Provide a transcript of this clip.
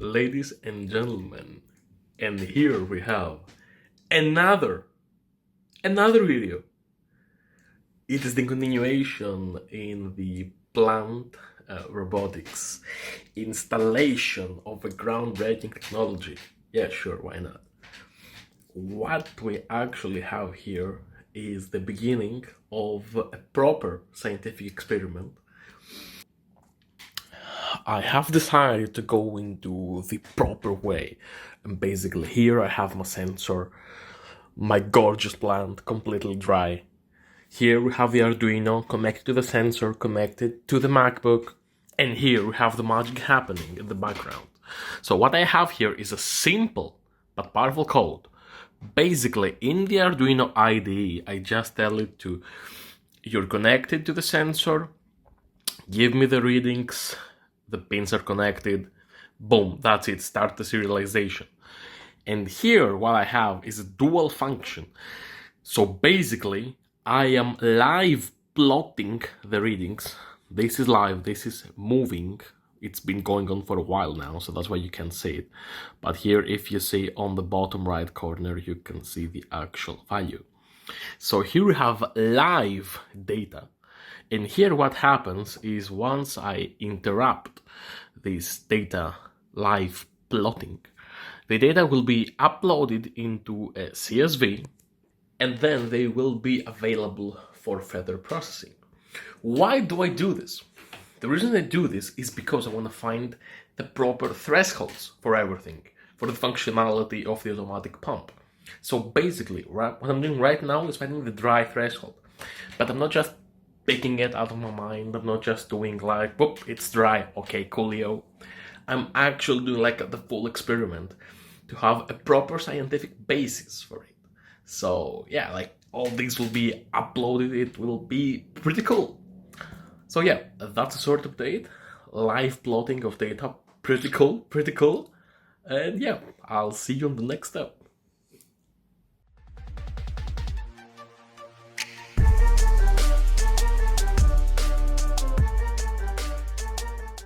ladies and gentlemen, and here we have another video. It is the continuation in the plant robotics installation of a groundbreaking technology. Yeah, sure, why not? What we actually have here is the beginning of a proper scientific experiment. I have decided to go into the proper way, and basically here I have my sensor, my gorgeous plant completely dry. Here we have the Arduino connected to the sensor, connected to the MacBook, and here we have the magic happening in the background. So what I have here is a simple but powerful code. Basically, in the Arduino IDE, I just tell it to, you're connected to the sensor, give me the readings, the pins are connected, boom, that's it, start the serialization. And here what I have is a dual function. So basically, I am live plotting the readings. This is live, this is moving. It's been going on for a while now, so that's why you can see it. But here, if you see on the bottom right corner, you can see the actual value. So here we have live data. And here what happens is once I interrupt this data live plotting, the data will be uploaded into a CSV, and then they will be available for further processing. Why do I do this? The reason I do this is because I want to find the proper thresholds for everything, for the functionality of the automatic pump. So basically, what I'm doing right now is finding the dry threshold. But I'm not just picking it out of my mind. I'm not just doing like, whoop, it's dry, okay, coolio. I'm actually doing like the full experiment to have a proper scientific basis for it. So yeah, like all these will be uploaded. It will be pretty cool. So yeah, that's a short update. Live plotting of data, pretty cool. And yeah, I'll see you on the next step.